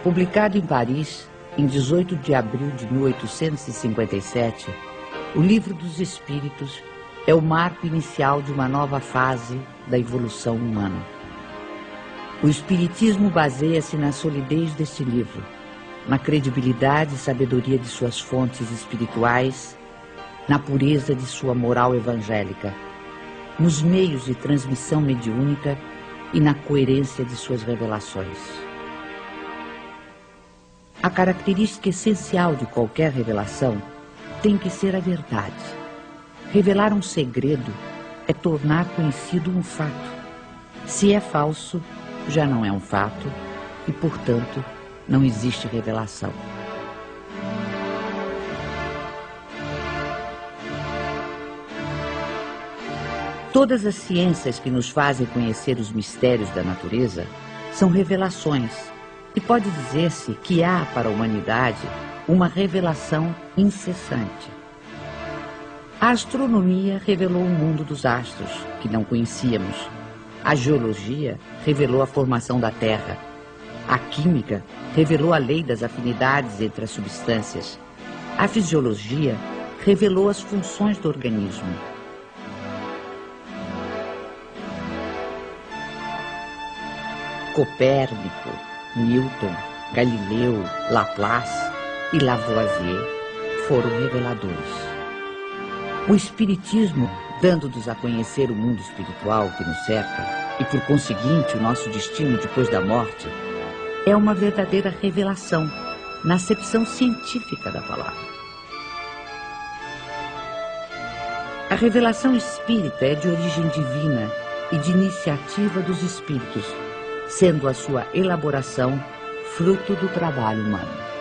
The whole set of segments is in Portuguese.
Publicado em Paris, em 18 de abril de 1857, o Livro dos Espíritos é o marco inicial de uma nova fase da evolução humana. O Espiritismo baseia-se na solidez deste livro, na credibilidade e sabedoria de suas fontes espirituais, na pureza de sua moral evangélica, nos meios de transmissão mediúnica e na coerência de suas revelações. A característica essencial de qualquer revelação tem que ser a verdade. Revelar um segredo é tornar conhecido um fato. Se é falso, já não é um fato e, portanto, não existe revelação. Todas as ciências que nos fazem conhecer os mistérios da natureza são revelações, e pode dizer-se que há para a humanidade uma revelação incessante. A astronomia revelou o mundo dos astros, que não conhecíamos. A geologia revelou a formação da Terra. A química revelou a lei das afinidades entre as substâncias. A fisiologia revelou as funções do organismo. Copérnico, Newton, Galileu, Laplace e Lavoisier foram reveladores. O Espiritismo, dando-nos a conhecer o mundo espiritual que nos cerca e, por conseguinte, o nosso destino depois da morte, é uma verdadeira revelação na acepção científica da palavra. A revelação espírita é de origem divina e de iniciativa dos espíritos, sendo a sua elaboração fruto do trabalho humano.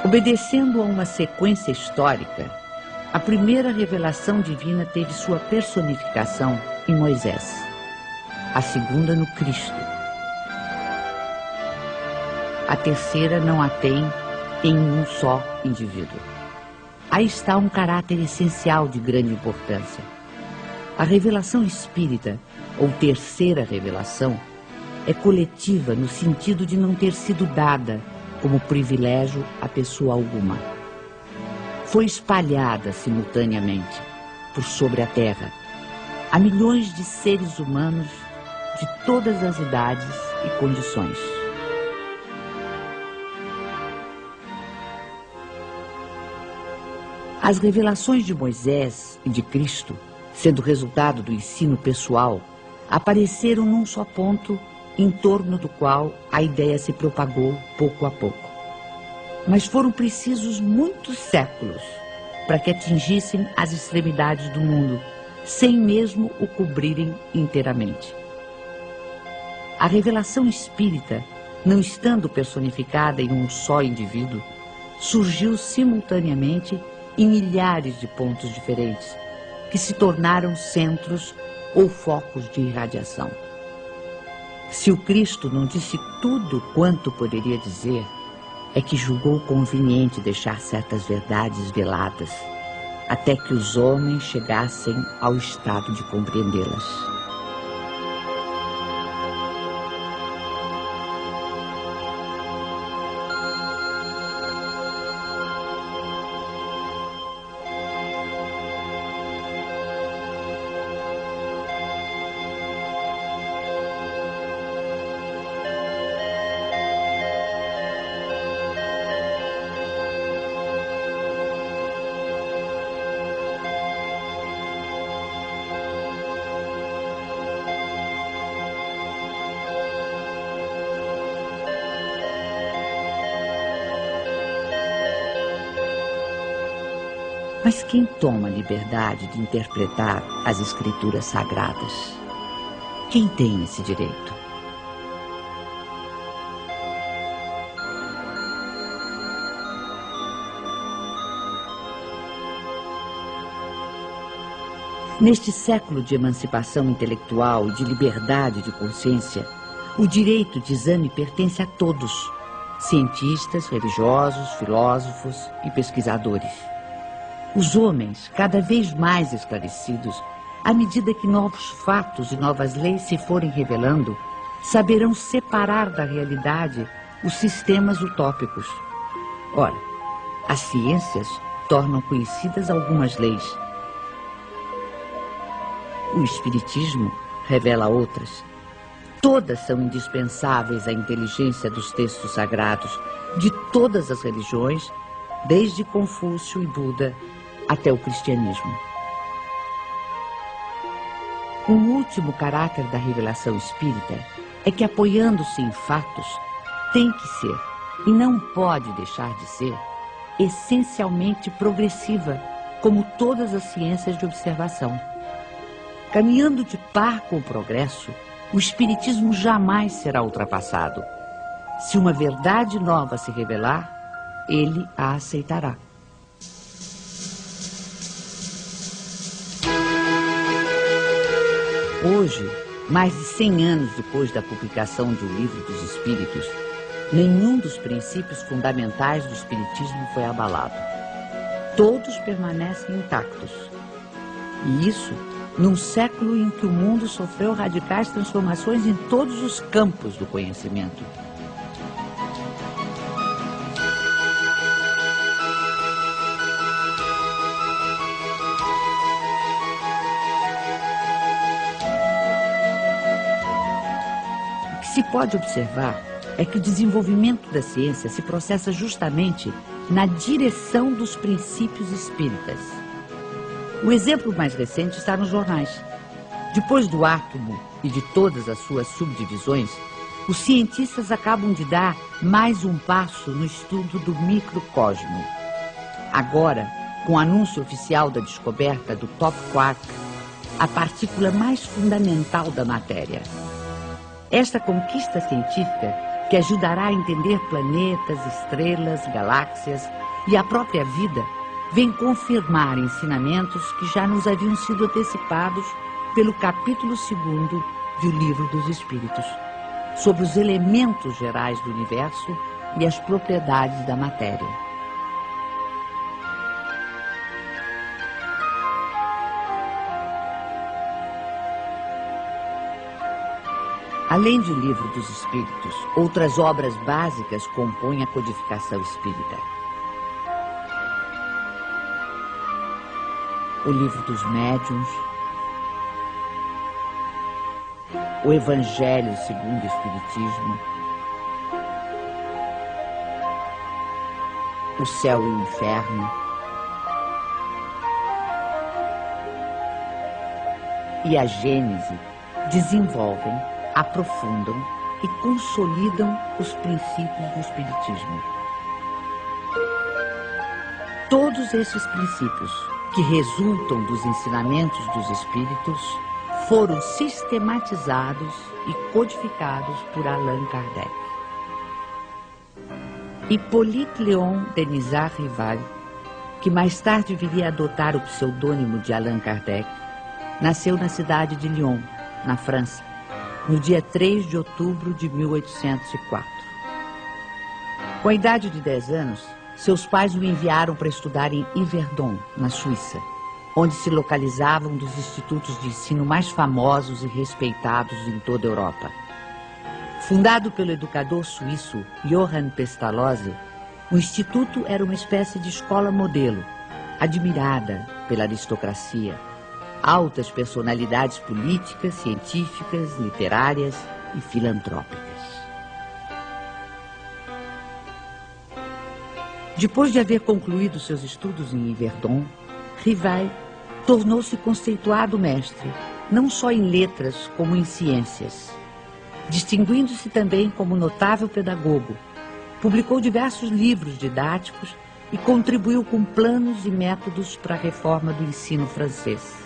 Obedecendo a uma sequência histórica, a primeira revelação divina teve sua personificação em Moisés, a segunda no Cristo. A terceira não a tem em um só indivíduo. Aí está um caráter essencial de grande importância. A revelação espírita, ou terceira revelação, é coletiva no sentido de não ter sido dada como privilégio a pessoa alguma. Foi espalhada simultaneamente por sobre a Terra a milhões de seres humanos de todas as idades e condições. As revelações de Moisés e de Cristo, sendo resultado do ensino pessoal, apareceram num só ponto em torno do qual a ideia se propagou pouco a pouco. Mas foram precisos muitos séculos para que atingissem as extremidades do mundo, sem mesmo o cobrirem inteiramente. A revelação espírita, não estando personificada em um só indivíduo, surgiu simultaneamente em milhares de pontos diferentes, que se tornaram centros ou focos de irradiação. Se o Cristo não disse tudo quanto poderia dizer, é que julgou conveniente deixar certas verdades veladas, até que os homens chegassem ao estado de compreendê-las. Mas quem toma a liberdade de interpretar as escrituras sagradas? Quem tem esse direito? Neste século de emancipação intelectual e de liberdade de consciência, o direito de exame pertence a todos, cientistas, religiosos, filósofos e pesquisadores. Os homens, cada vez mais esclarecidos, à medida que novos fatos e novas leis se forem revelando, saberão separar da realidade os sistemas utópicos. Ora, as ciências tornam conhecidas algumas leis. O Espiritismo revela outras. Todas são indispensáveis à inteligência dos textos sagrados de todas as religiões, desde Confúcio e Buda até o cristianismo. Um último caráter da revelação espírita é que, apoiando-se em fatos, tem que ser, e não pode deixar de ser, essencialmente progressiva, como todas as ciências de observação. Caminhando de par com o progresso, o Espiritismo jamais será ultrapassado. Se uma verdade nova se revelar, ele a aceitará. Hoje, mais de 100 anos depois da publicação de O Livro dos Espíritos, nenhum dos princípios fundamentais do Espiritismo foi abalado. Todos permanecem intactos. E isso num século em que o mundo sofreu radicais transformações em todos os campos do conhecimento. O que se pode observar é que o desenvolvimento da ciência se processa justamente na direção dos princípios espíritas. O exemplo mais recente está nos jornais. Depois do átomo e de todas as suas subdivisões, os cientistas acabam de dar mais um passo no estudo do microcosmo. Agora, com o anúncio oficial da descoberta do top quark, a partícula mais fundamental da matéria. Esta conquista científica, que ajudará a entender planetas, estrelas, galáxias e a própria vida, vem confirmar ensinamentos que já nos haviam sido antecipados pelo capítulo 2º de O Livro dos Espíritos, sobre os elementos gerais do universo e as propriedades da matéria. Além de O Livro dos Espíritos, outras obras básicas compõem a codificação espírita. O Livro dos Médiuns, o Evangelho segundo o Espiritismo, o Céu e o Inferno e a Gênese desenvolvem, aprofundam e consolidam os princípios do Espiritismo. Todos esses princípios, que resultam dos ensinamentos dos Espíritos, foram sistematizados e codificados por Allan Kardec. Hippolyte Léon Denisard Rival, que mais tarde viria a adotar o pseudônimo de Allan Kardec, nasceu na cidade de Lyon, na França, no dia 3 de outubro de 1804. Com a idade de 10 anos, seus pais o enviaram para estudar em Yverdon, na Suíça, onde se localizavam um dos institutos de ensino mais famosos e respeitados em toda a Europa. Fundado pelo educador suíço Johann Pestalozzi, o instituto era uma espécie de escola modelo, admirada pela aristocracia, altas personalidades políticas, científicas, literárias e filantrópicas. Depois de haver concluído seus estudos em Yverdon, Rival tornou-se conceituado mestre, não só em letras, como em ciências. Distinguindo-se também como notável pedagogo, publicou diversos livros didáticos e contribuiu com planos e métodos para a reforma do ensino francês.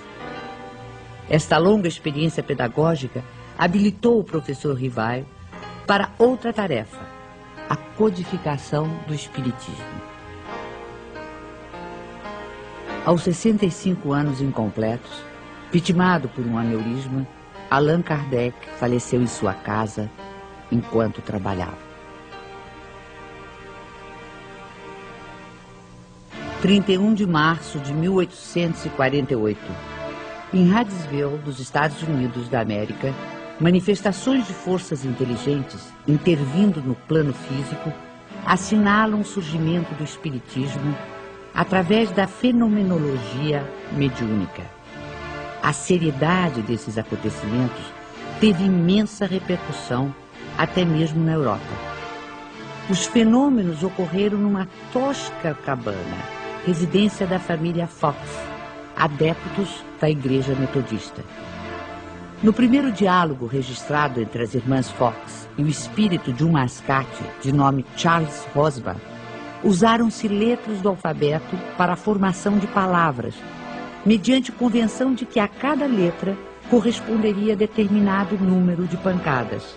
Esta longa experiência pedagógica habilitou o professor Rival para outra tarefa, a codificação do Espiritismo. Aos 65 anos incompletos, vitimado por um aneurisma, Allan Kardec faleceu em sua casa enquanto trabalhava. 31 de março de 1848, Em Hydesville, dos Estados Unidos da América, manifestações de forças inteligentes intervindo no plano físico assinalam o surgimento do espiritismo através da fenomenologia mediúnica. A seriedade desses acontecimentos teve imensa repercussão até mesmo na Europa. Os fenômenos ocorreram numa tosca cabana, residência da família Fox, adeptos da Igreja Metodista. No primeiro diálogo registrado entre as irmãs Fox e o espírito de um mascate de nome Charles Rosbach, usaram-se letras do alfabeto para a formação de palavras, mediante convenção de que a cada letra corresponderia a determinado número de pancadas.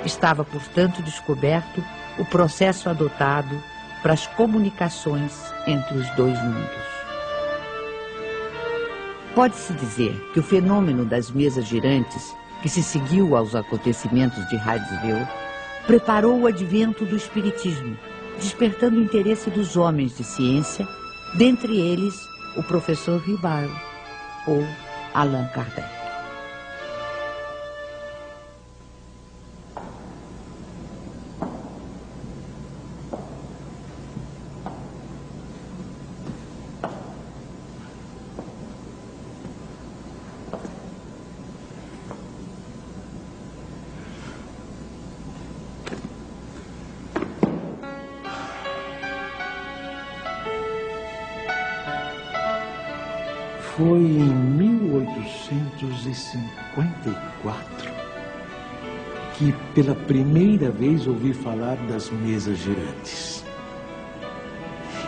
Estava, portanto, descoberto o processo adotado para as comunicações entre os dois mundos. Pode-se dizer que o fenômeno das mesas girantes, que se seguiu aos acontecimentos de Hydesville, preparou o advento do espiritismo, despertando o interesse dos homens de ciência, dentre eles o professor Ribard ou Allan Kardec. Foi em 1854 que pela primeira vez ouvi falar das mesas girantes.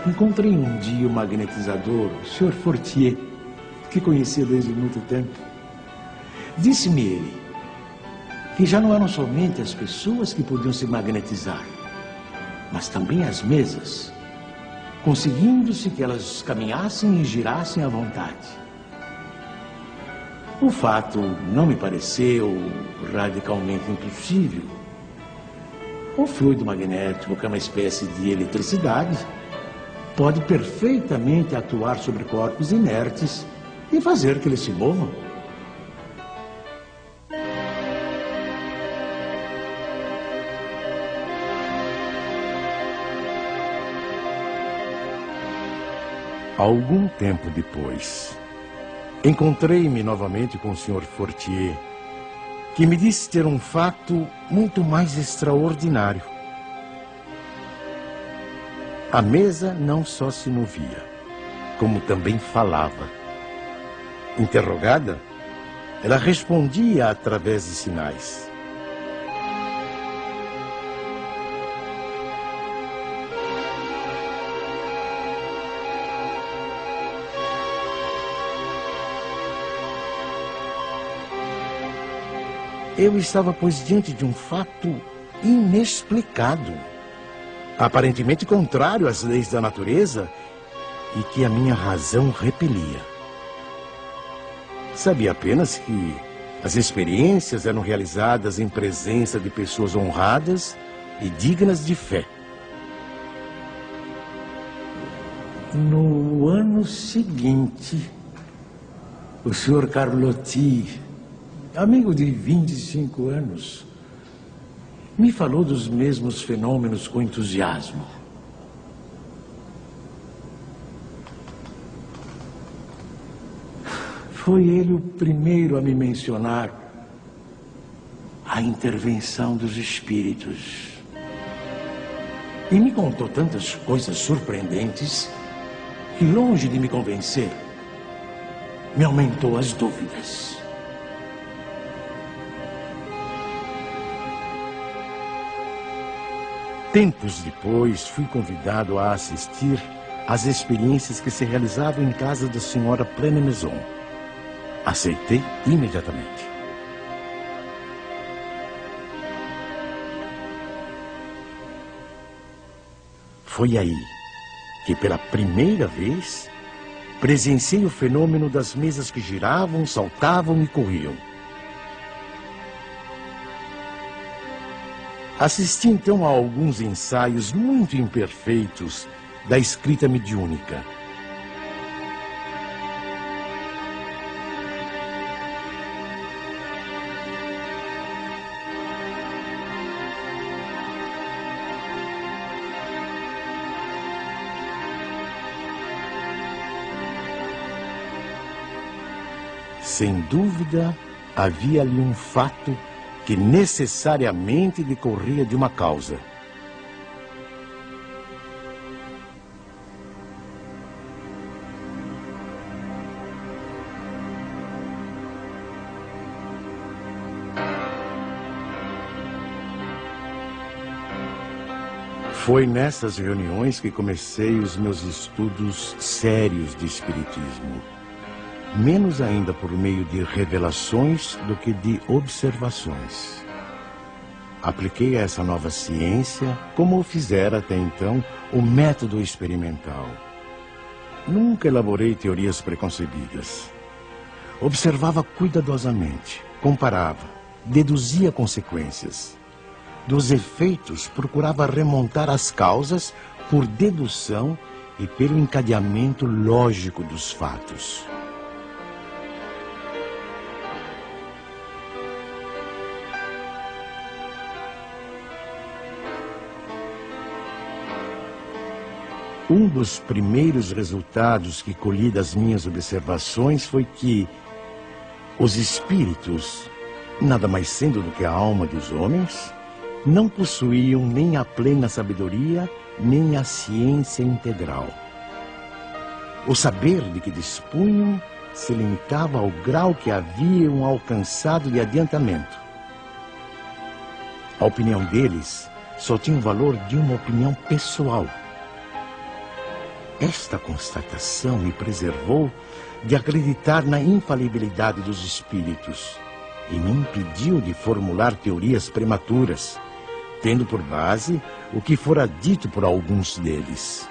Encontrei um dia o magnetizador, o Sr. Fortier, que conhecia desde muito tempo. Disse-me ele que já não eram somente as pessoas que podiam se magnetizar, mas também as mesas, conseguindo-se que elas caminhassem e girassem à vontade. O fato não me pareceu radicalmente impossível. O fluido magnético, que é uma espécie de eletricidade, pode perfeitamente atuar sobre corpos inertes e fazer que eles se movam. Algum tempo depois, encontrei-me novamente com o Sr. Fortier, que me disse ter um fato muito mais extraordinário. A mesa não só se movia, como também falava. Interrogada, ela respondia através de sinais. Eu estava, pois, diante de um fato inexplicado, aparentemente contrário às leis da natureza e que a minha razão repelia. Sabia apenas que as experiências eram realizadas em presença de pessoas honradas e dignas de fé. No ano seguinte, o Sr. Carlotti, amigo de 25 anos, me falou dos mesmos fenômenos com entusiasmo. Foi ele o primeiro a me mencionar a intervenção dos espíritos. E me contou tantas coisas surpreendentes que, longe de me convencer, me aumentou as dúvidas. Tempos depois, fui convidado a assistir às experiências que se realizavam em casa da senhora Plena Maison. Aceitei imediatamente. Foi aí que, pela primeira vez, presenciei o fenômeno das mesas que giravam, saltavam e corriam. Assisti então a alguns ensaios muito imperfeitos da escrita mediúnica. sem dúvida, havia ali um fato que necessariamente decorria de uma causa. Foi nessas reuniões que comecei os meus estudos sérios de espiritismo. Menos ainda por meio de revelações do que de observações. Apliquei a essa nova ciência, como o fizera até então, o método experimental. Nunca elaborei teorias preconcebidas. Observava cuidadosamente, comparava, deduzia consequências. Dos efeitos, procurava remontar as causas por dedução e pelo encadeamento lógico dos fatos. Um dos primeiros resultados que colhi das minhas observações foi que os espíritos, nada mais sendo do que a alma dos homens, não possuíam nem a plena sabedoria, nem a ciência integral. O saber de que dispunham se limitava ao grau que haviam alcançado de adiantamento. A opinião deles só tinha o valor de uma opinião pessoal. Esta constatação me preservou de acreditar na infalibilidade dos espíritos e me impediu de formular teorias prematuras, tendo por base o que fora dito por alguns deles.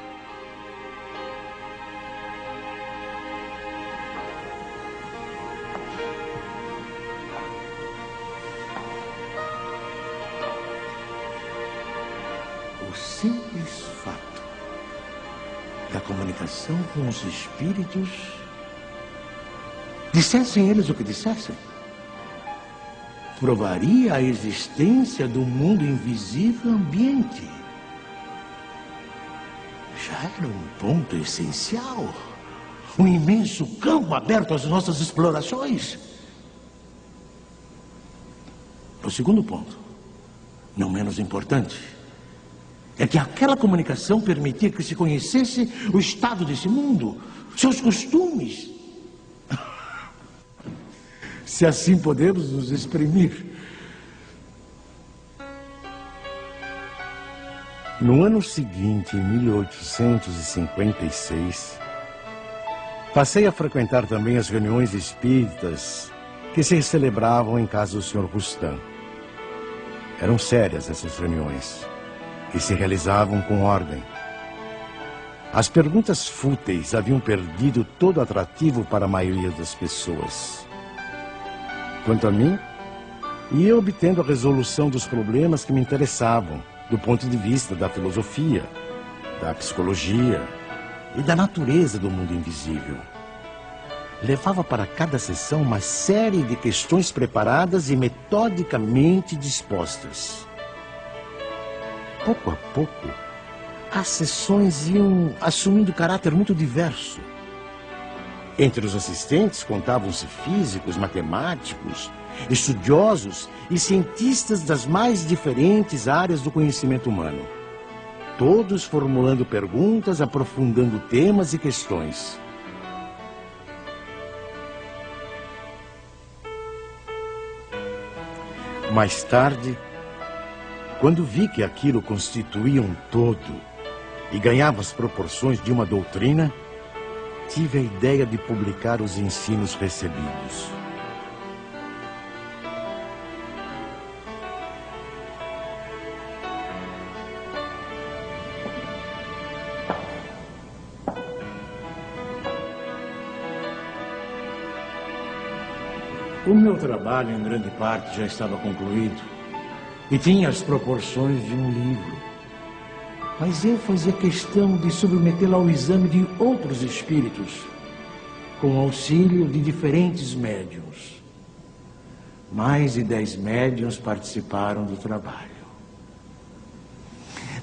O simples fato da comunicação com os espíritos, dissessem eles o que dissessem, provaria a existência do mundo invisível ambiente. Já era um ponto essencial, um imenso campo aberto às nossas explorações. O segundo ponto, não menos importante, é que aquela comunicação permitia que se conhecesse o estado desse mundo, seus costumes. Se assim podemos nos exprimir. No ano seguinte, em 1856, passei a frequentar também as reuniões espíritas que se celebravam em casa do Sr. Roustan. Eram sérias essas reuniões, que se realizavam com ordem. As perguntas fúteis haviam perdido todo atrativo para a maioria das pessoas. Quanto a mim, ia obtendo a resolução dos problemas que me interessavam, do ponto de vista da filosofia, da psicologia e da natureza do mundo invisível. Levava para cada sessão uma série de questões preparadas e metodicamente dispostas. Pouco a pouco, as sessões iam assumindo caráter muito diverso. Entre os assistentes contavam-se físicos, matemáticos, estudiosos e cientistas das mais diferentes áreas do conhecimento humano. Todos formulando perguntas, aprofundando temas e questões. Mais tarde, quando vi que aquilo constituía um todo e ganhava as proporções de uma doutrina, tive a ideia de publicar os ensinos recebidos. O meu trabalho, em grande parte, já estava concluído e tinha as proporções de um livro. Mas eu fazia questão de submetê-lo ao exame de outros espíritos, com o auxílio de diferentes médiuns. Mais de 10 médiuns participaram do trabalho.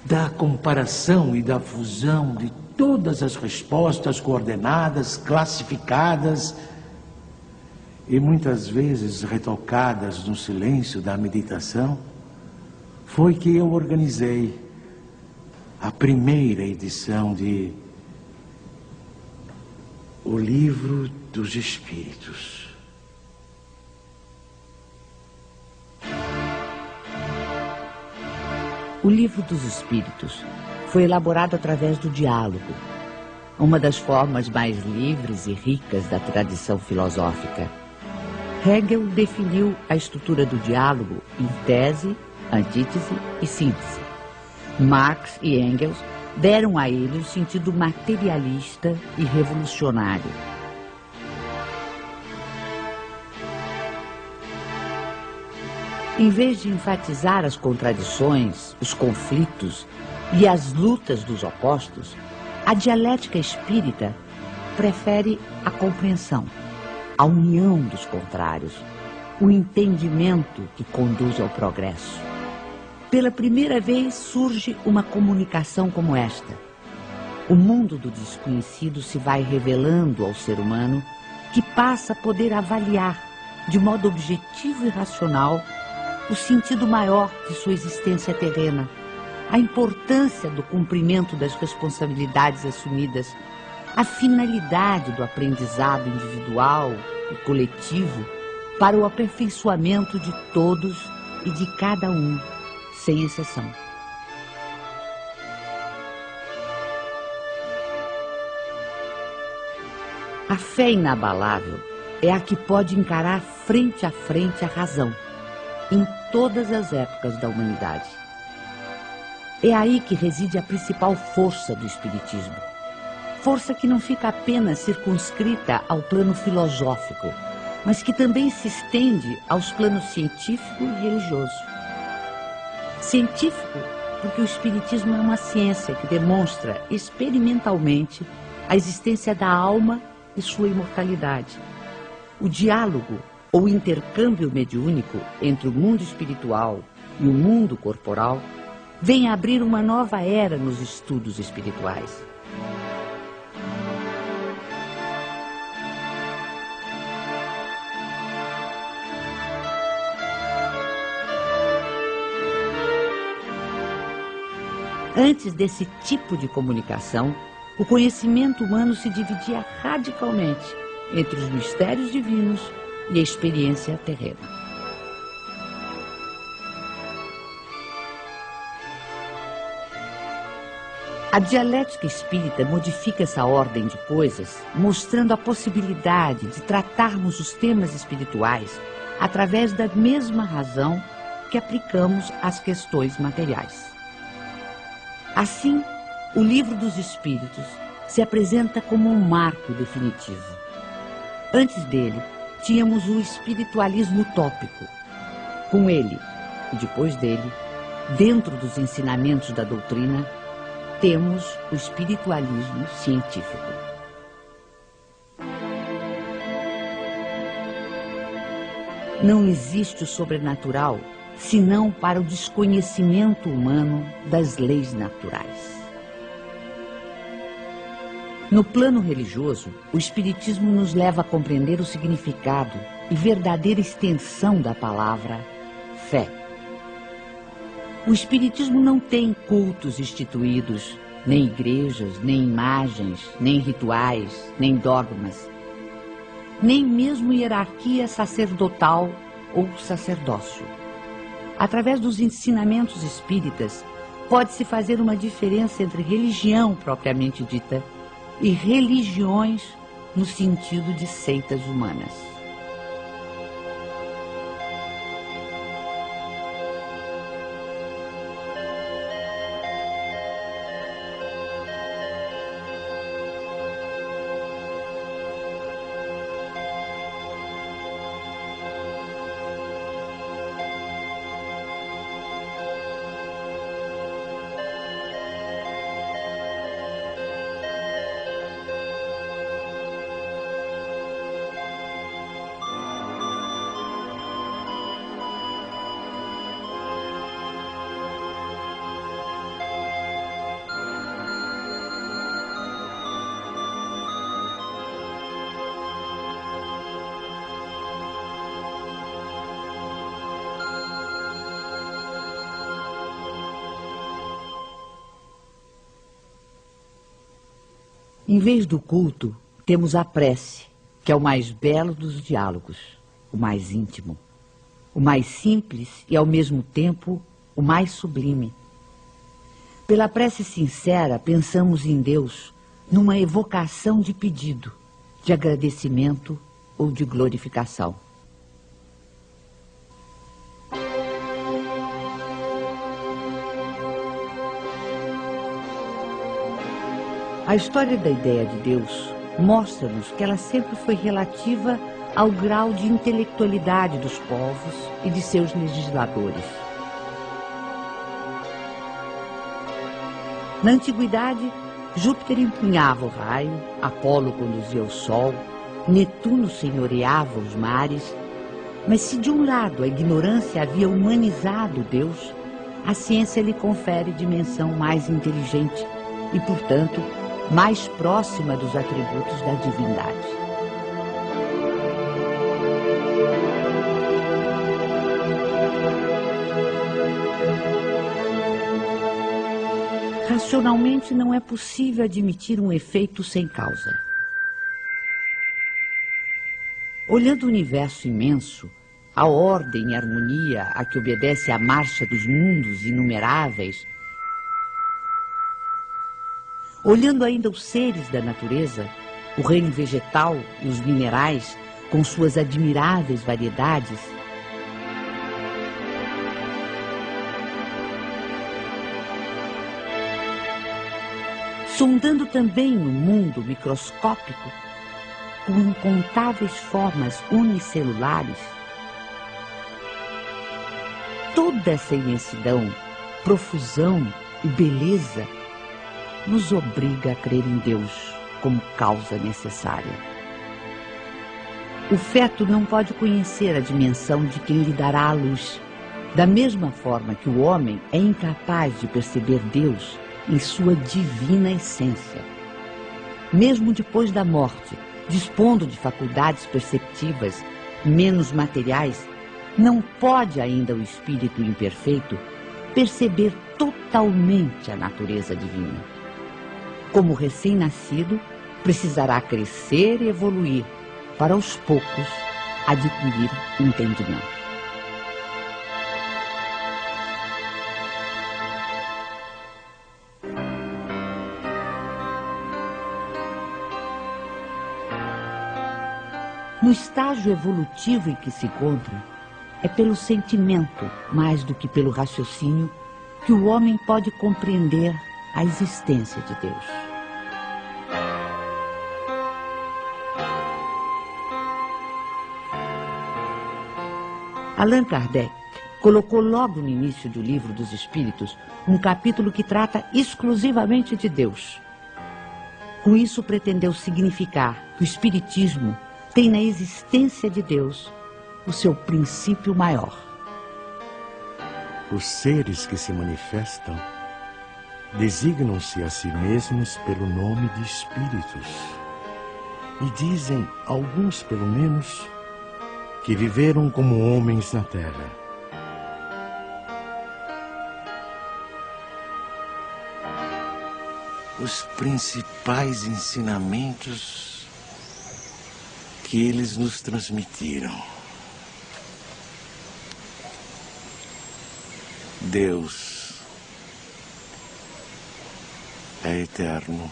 Da comparação e da fusão de todas as respostas coordenadas, classificadas, e muitas vezes retocadas no silêncio da meditação, foi que eu organizei a primeira edição de O Livro dos Espíritos. O Livro dos Espíritos foi elaborado através do diálogo, uma das formas mais livres e ricas da tradição filosófica. Hegel definiu a estrutura do diálogo em tese, antítese e síntese. Marx e Engels deram a ele o sentido materialista e revolucionário. Em vez de enfatizar as contradições, os conflitos e as lutas dos opostos, a dialética espírita prefere a compreensão, a união dos contrários, o entendimento que conduz ao progresso. Pela primeira vez surge uma comunicação como esta. O mundo do desconhecido se vai revelando ao ser humano, que passa a poder avaliar, de modo objetivo e racional, o sentido maior de sua existência terrena, a importância do cumprimento das responsabilidades assumidas, a finalidade do aprendizado individual e coletivo para o aperfeiçoamento de todos e de cada um, sem exceção. A fé inabalável é a que pode encarar frente a frente a razão, em todas as épocas da humanidade. É aí que reside a principal força do Espiritismo. Força que não fica apenas circunscrita ao plano filosófico, mas que também se estende aos planos científico e religioso. Científico, porque o Espiritismo é uma ciência que demonstra experimentalmente a existência da alma e sua imortalidade. O diálogo ou intercâmbio mediúnico entre o mundo espiritual e o mundo corporal vem abrir uma nova era nos estudos espirituais. Antes desse tipo de comunicação, o conhecimento humano se dividia radicalmente entre os mistérios divinos e a experiência terrena. A dialética espírita modifica essa ordem de coisas, mostrando a possibilidade de tratarmos os temas espirituais através da mesma razão que aplicamos às questões materiais. Assim, o Livro dos Espíritos se apresenta como um marco definitivo. Antes dele, tínhamos o espiritualismo utópico. Com ele, e depois dele, dentro dos ensinamentos da doutrina, temos o espiritualismo científico. Não existe o sobrenatural senão para o desconhecimento humano das leis naturais. No plano religioso, o Espiritismo nos leva a compreender o significado e verdadeira extensão da palavra fé. O Espiritismo não tem cultos instituídos, nem igrejas, nem imagens, nem rituais, nem dogmas, nem mesmo hierarquia sacerdotal ou sacerdócio. Através dos ensinamentos espíritas, pode-se fazer uma diferença entre religião propriamente dita e religiões no sentido de seitas humanas. Em vez do culto, temos a prece, que é o mais belo dos diálogos, o mais íntimo, o mais simples e, ao mesmo tempo, o mais sublime. Pela prece sincera, pensamos em Deus numa evocação de pedido, de agradecimento ou de glorificação. A história da ideia de Deus mostra-nos que ela sempre foi relativa ao grau de intelectualidade dos povos e de seus legisladores. Na antiguidade, Júpiter empunhava o raio, Apolo conduzia o sol, Netuno senhoreava os mares, mas se de um lado a ignorância havia humanizado Deus, a ciência lhe confere dimensão mais inteligente e, portanto, mais próxima dos atributos da divindade. Racionalmente não é possível admitir um efeito sem causa. Olhando o universo imenso, a ordem e harmonia a que obedece a marcha dos mundos inumeráveis, olhando ainda os seres da natureza, o reino vegetal e os minerais, com suas admiráveis variedades, sondando também o mundo microscópico, com incontáveis formas unicelulares, toda essa imensidão, profusão e beleza nos obriga a crer em Deus como causa necessária. O feto não pode conhecer a dimensão de quem lhe dará a luz, da mesma forma que o homem é incapaz de perceber Deus em sua divina essência. Mesmo depois da morte, dispondo de faculdades perceptivas menos materiais, não pode ainda o espírito imperfeito perceber totalmente a natureza divina. Como recém-nascido, precisará crescer e evoluir para aos poucos adquirir entendimento. No estágio evolutivo em que se encontra, é pelo sentimento, mais do que pelo raciocínio, que o homem pode compreender a existência de Deus. Allan Kardec colocou logo no início do Livro dos Espíritos um capítulo que trata exclusivamente de Deus. Com isso pretendeu significar que o Espiritismo tem na existência de Deus o seu princípio maior. Os seres que se manifestam designam-se a si mesmos pelo nome de espíritos e dizem, alguns pelo menos, que viveram como homens na terra. Os principais ensinamentos que eles nos transmitiram. Deus é eterno,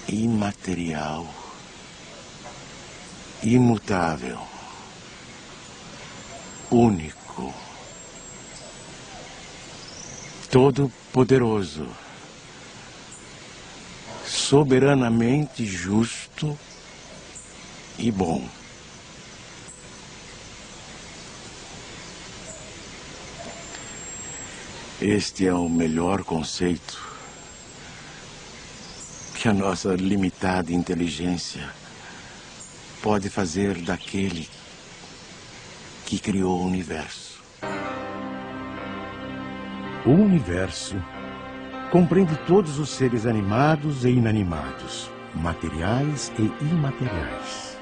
imaterial, imutável, único, todo-poderoso, soberanamente justo e bom. Este é o melhor conceito que a nossa limitada inteligência pode fazer daquele que criou o universo. O universo compreende todos os seres animados e inanimados, materiais e imateriais.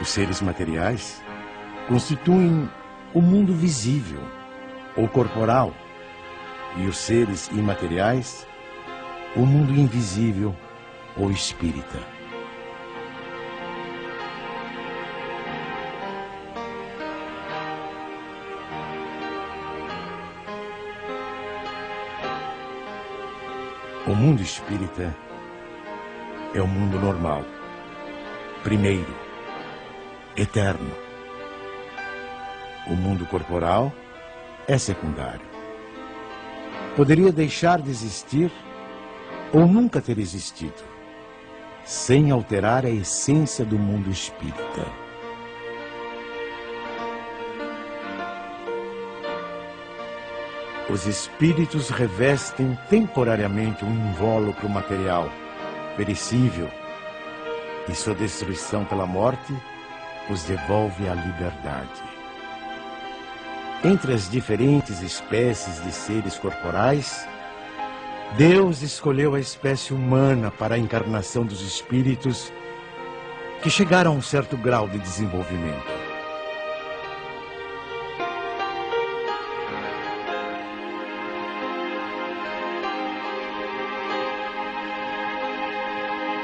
Os seres materiais constituem o mundo visível ou corporal, e os seres imateriais, o mundo invisível ou espírita. O mundo espírita é o mundo normal, primeiro, eterno. O mundo corporal é secundário. Poderia deixar de existir ou nunca ter existido, sem alterar a essência do mundo espírita. Os espíritos revestem temporariamente um invólucro material, perecível, e sua destruição pela morte os devolve à liberdade. Entre as diferentes espécies de seres corporais, Deus escolheu a espécie humana para a encarnação dos espíritos que chegaram a um certo grau de desenvolvimento.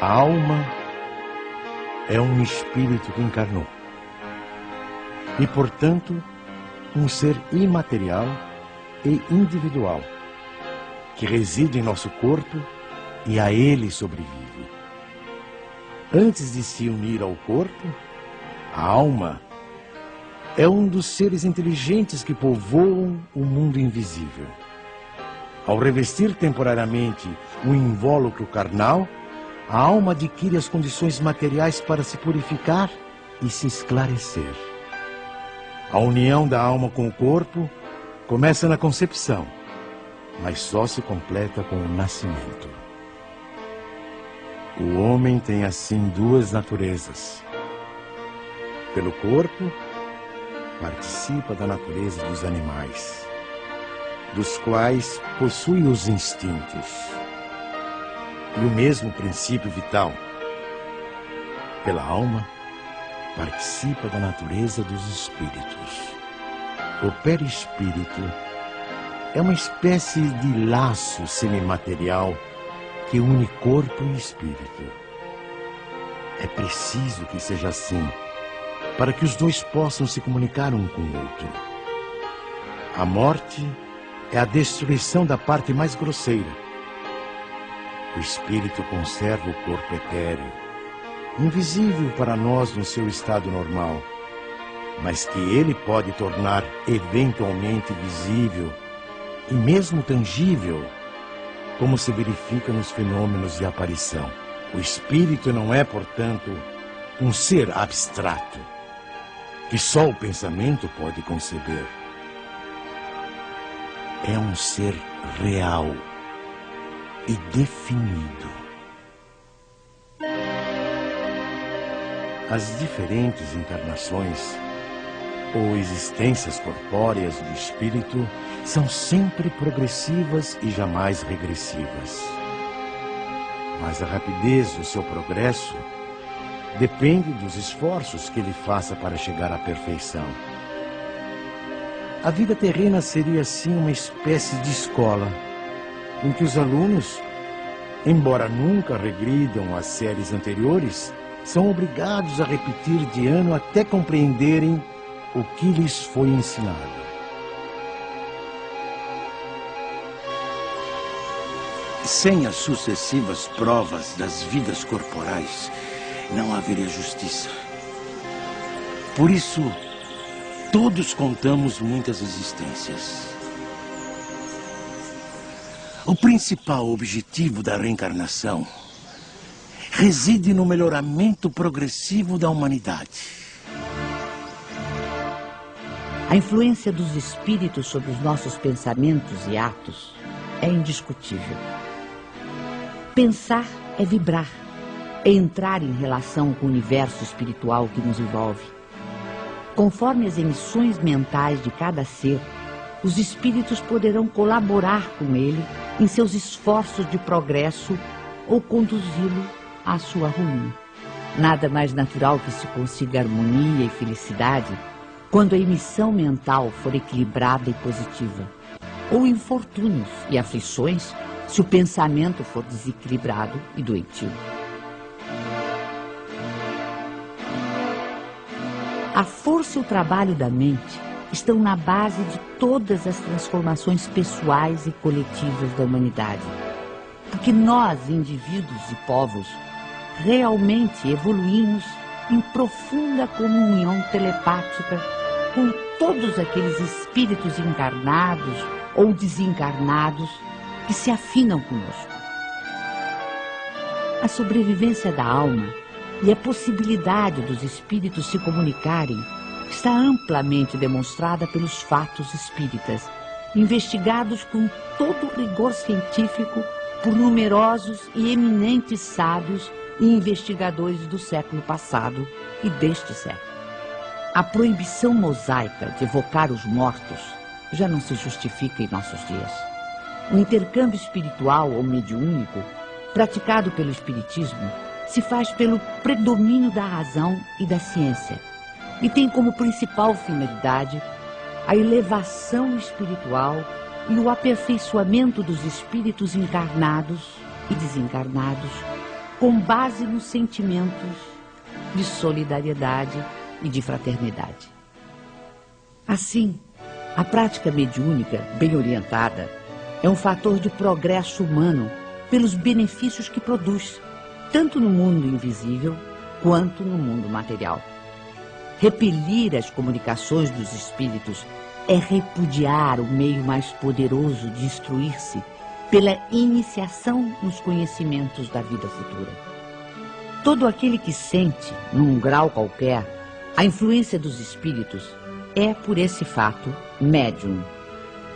A alma é um espírito que encarnou e, portanto, um ser imaterial e individual que reside em nosso corpo e a ele sobrevive. Antes de se unir ao corpo, a alma é um dos seres inteligentes que povoam o mundo invisível. Ao revestir temporariamente um invólucro carnal, a alma adquire as condições materiais para se purificar e se esclarecer. A união da alma com o corpo começa na concepção, mas só se completa com o nascimento. O homem tem assim duas naturezas. Pelo corpo, participa da natureza dos animais, dos quais possui os instintos e o mesmo princípio vital. Pela alma, participa da natureza dos espíritos. O perispírito é uma espécie de laço semimaterial que une corpo e espírito. É preciso que seja assim, para que os dois possam se comunicar um com o outro. A morte é a destruição da parte mais grosseira. O espírito conserva o corpo etéreo, invisível para nós no seu estado normal, mas que ele pode tornar eventualmente visível e mesmo tangível, como se verifica nos fenômenos de aparição. O espírito não é, portanto, um ser abstrato, que só o pensamento pode conceber. É um ser real e definido. As diferentes encarnações ou existências corpóreas do espírito são sempre progressivas e jamais regressivas. Mas a rapidez do seu progresso depende dos esforços que ele faça para chegar à perfeição. A vida terrena seria assim uma espécie de escola, em que os alunos, embora nunca regridam às séries anteriores, são obrigados a repetir de ano até compreenderem o que lhes foi ensinado. Sem as sucessivas provas das vidas corporais, não haveria justiça. Por isso, todos contamos muitas existências. O principal objetivo da reencarnação reside no melhoramento progressivo da humanidade. A influência dos espíritos sobre os nossos pensamentos e atos é indiscutível. Pensar é vibrar, é entrar em relação com o universo espiritual que nos envolve. Conforme as emissões mentais de cada ser, os espíritos poderão colaborar com ele em seus esforços de progresso ou conduzi-lo à sua ruína. Nada mais natural que se consiga harmonia e felicidade quando a emissão mental for equilibrada e positiva. ou infortúnios e aflições se o pensamento for desequilibrado e doentio. A força e o trabalho da mente estão na base de todas as transformações pessoais e coletivas da humanidade. Porque nós, indivíduos e povos, realmente evoluímos em profunda comunhão telepática com todos aqueles espíritos encarnados ou desencarnados que se afinam conosco. A sobrevivência da alma e a possibilidade dos espíritos se comunicarem está amplamente demonstrada pelos fatos espíritas, investigados com todo o rigor científico por numerosos e eminentes sábios e investigadores do século passado e deste século. A proibição mosaica de evocar os mortos já não se justifica em nossos dias. O intercâmbio espiritual ou mediúnico, praticado pelo Espiritismo, se faz pelo predomínio da razão e da ciência e tem como principal finalidade a elevação espiritual e o aperfeiçoamento dos espíritos encarnados e desencarnados com base nos sentimentos de solidariedade e de fraternidade. Assim, a prática mediúnica, bem orientada, é um fator de progresso humano pelos benefícios que produz, tanto no mundo invisível quanto no mundo material. Repelir as comunicações dos espíritos é repudiar o meio mais poderoso de instruir-se pela iniciação nos conhecimentos da vida futura. Todo aquele que sente, num grau qualquer, a influência dos espíritos é, por esse fato, médium.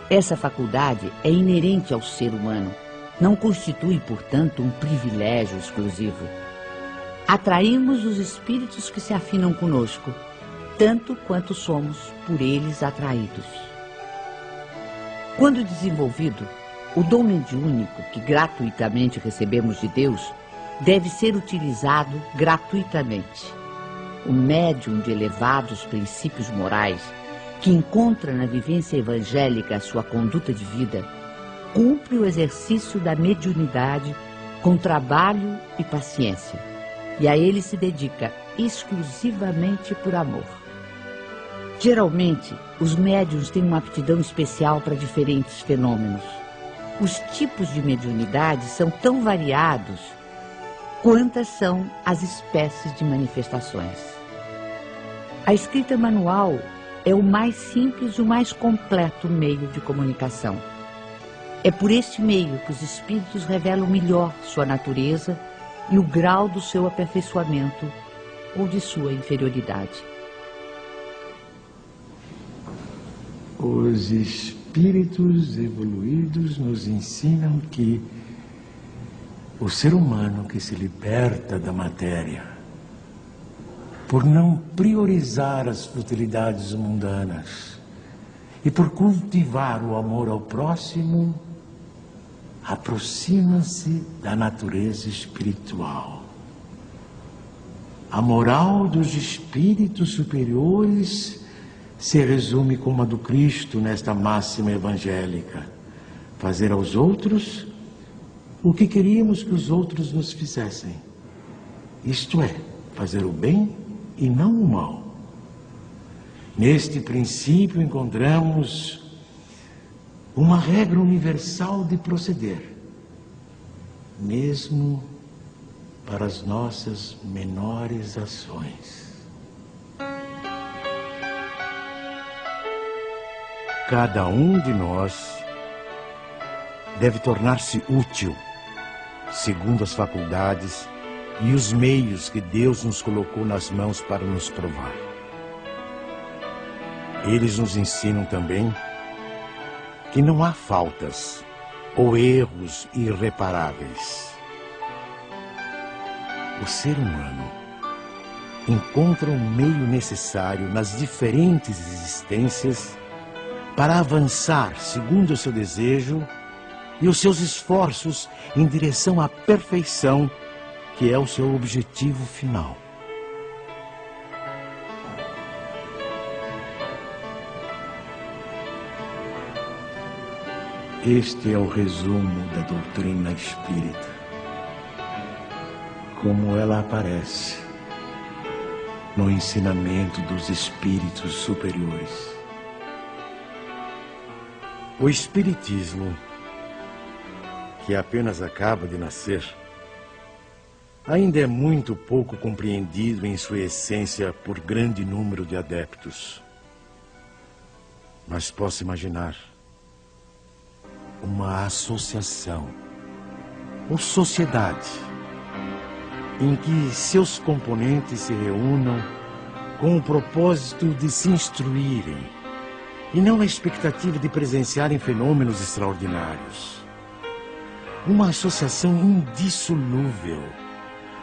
Essa faculdade é inerente ao ser humano, não constitui, portanto, um privilégio exclusivo. Atraímos os espíritos que se afinam conosco, tanto quanto somos por eles atraídos. Quando desenvolvido, o dom mediúnico que gratuitamente recebemos de Deus deve ser utilizado gratuitamente. O médium de elevados princípios morais, que encontra na vivência evangélica a sua conduta de vida, cumpre o exercício da mediunidade com trabalho e paciência, e a ele se dedica exclusivamente por amor. Geralmente, os médiuns têm uma aptidão especial para diferentes fenômenos. Os tipos de mediunidade são tão variados quantas são as espécies de manifestações. A escrita manual é o mais simples e o mais completo meio de comunicação. É por este meio que os espíritos revelam melhor sua natureza e o grau do seu aperfeiçoamento ou de sua inferioridade. Os espíritos evoluídos nos ensinam que o ser humano que se liberta da matéria, por não priorizar as futilidades mundanas e por cultivar o amor ao próximo, aproxima-se da natureza espiritual. A moral dos espíritos superiores se resume como a do Cristo nesta máxima evangélica: fazer aos outros o que queríamos que os outros nos fizessem. Isto é, fazer o bem e não o mal. Neste princípio encontramos uma regra universal de proceder, mesmo para as nossas menores ações. Cada um de nós deve tornar-se útil, segundo as faculdades e os meios que Deus nos colocou nas mãos para nos provar. Eles nos ensinam também que não há faltas ou erros irreparáveis. O ser humano encontra o meio necessário nas diferentes existências para avançar segundo o seu desejo e os seus esforços em direção à perfeição, que é o seu objetivo final. Este é o resumo da doutrina espírita, como ela aparece no ensinamento dos espíritos superiores. O espiritismo, que apenas acaba de nascer, ainda é muito pouco compreendido em sua essência por grande número de adeptos. Mas posso imaginar uma associação ou sociedade em que seus componentes se reúnam com o propósito de se instruírem e não na expectativa de presenciarem fenômenos extraordinários. Uma associação indissolúvel,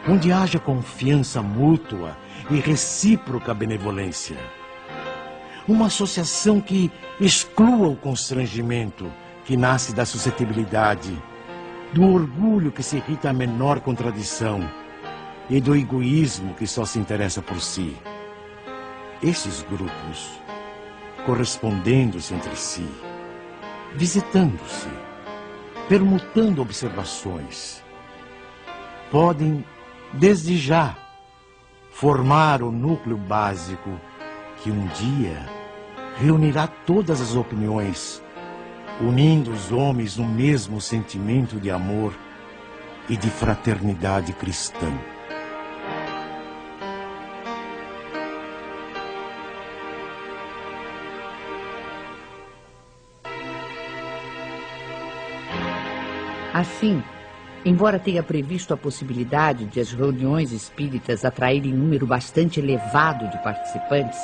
onde haja confiança mútua e recíproca benevolência. Uma associação que exclua o constrangimento que nasce da suscetibilidade, do orgulho que se irrita à menor contradição e do egoísmo que só se interessa por si. Esses grupos, correspondendo-se entre si, visitando-se, permutando observações, podem, desde já, formar o núcleo básico que um dia reunirá todas as opiniões, unindo os homens no mesmo sentimento de amor e de fraternidade cristã. Assim, embora tenha previsto a possibilidade de as reuniões espíritas atraírem um número bastante elevado de participantes,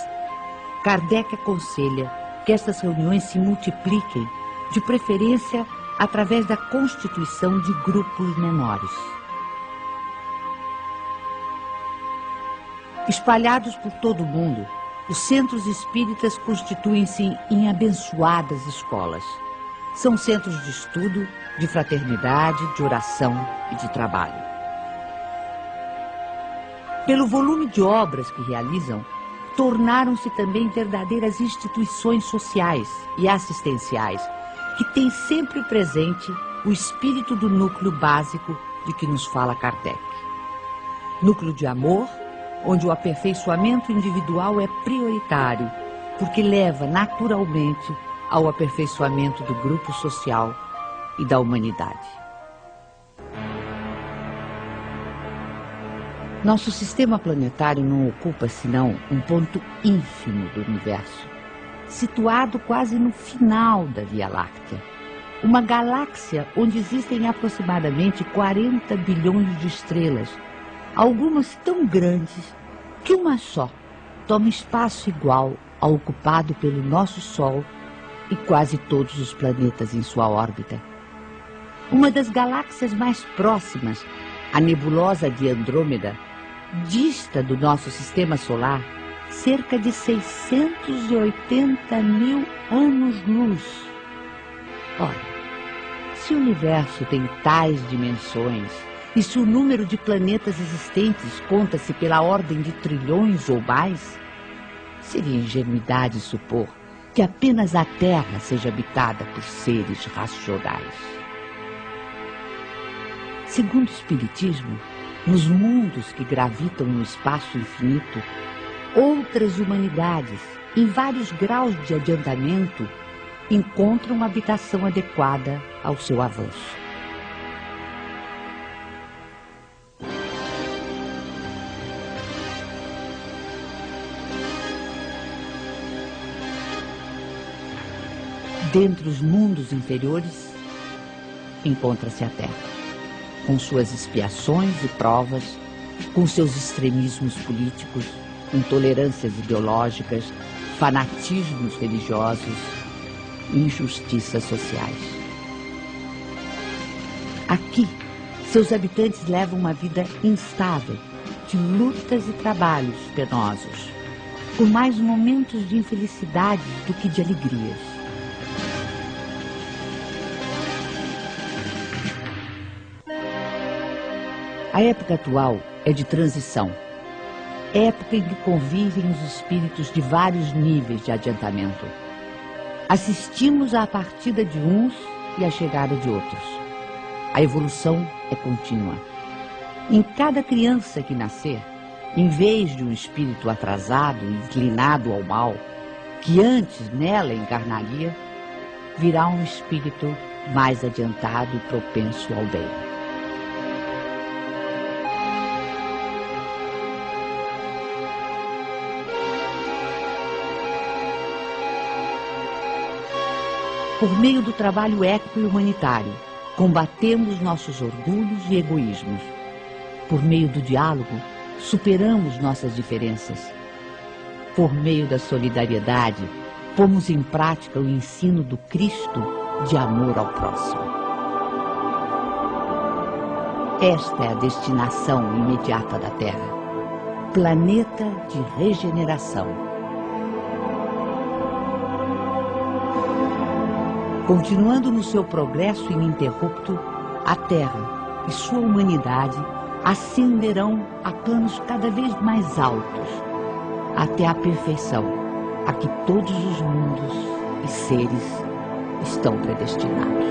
Kardec aconselha que estas reuniões se multipliquem, de preferência através da constituição de grupos menores. Espalhados por todo o mundo, os centros espíritas constituem-se em abençoadas escolas. São centros de estudo, de fraternidade, de oração e de trabalho. Pelo volume de obras que realizam, tornaram-se também verdadeiras instituições sociais e assistenciais, que têm sempre presente o espírito do núcleo básico de que nos fala Kardec. Núcleo de amor, onde o aperfeiçoamento individual é prioritário, porque leva naturalmente ao aperfeiçoamento do grupo social e da humanidade. Nosso sistema planetário não ocupa senão um ponto ínfimo do universo, situado quase no final da Via Láctea, uma galáxia onde existem aproximadamente 40 bilhões de estrelas, algumas tão grandes que uma só toma espaço igual ao ocupado pelo nosso Sol e quase todos os planetas em sua órbita. Uma das galáxias mais próximas, a nebulosa de Andrômeda, dista do nosso sistema solar cerca de 680 mil anos-luz. Ora, se o universo tem tais dimensões e se o número de planetas existentes conta-se pela ordem de trilhões ou mais, seria ingenuidade supor que apenas a Terra seja habitada por seres racionais. Segundo o Espiritismo, nos mundos que gravitam no espaço infinito, outras humanidades, em vários graus de adiantamento, encontram uma habitação adequada ao seu avanço. Dentre os mundos inferiores, encontra-se a Terra, com suas expiações e provas, com seus extremismos políticos, intolerâncias ideológicas, fanatismos religiosos, injustiças sociais. Aqui, seus habitantes levam uma vida instável, de lutas e trabalhos penosos, com mais momentos de infelicidade do que de alegrias. A época atual é de transição, época em que convivem os espíritos de vários níveis de adiantamento. Assistimos à partida de uns e a chegada de outros. A evolução é contínua. Em cada criança que nascer, em vez de um espírito atrasado e inclinado ao mal, que antes nela encarnaria, virá um espírito mais adiantado e propenso ao bem. Por meio do trabalho ético e humanitário, combatemos nossos orgulhos e egoísmos. Por meio do diálogo, superamos nossas diferenças. Por meio da solidariedade, pomos em prática o ensino do Cristo de amor ao próximo. Esta é a destinação imediata da Terra, planeta de regeneração. Continuando no seu progresso ininterrupto, a Terra e sua humanidade ascenderão a planos cada vez mais altos, até a perfeição a que todos os mundos e seres estão predestinados.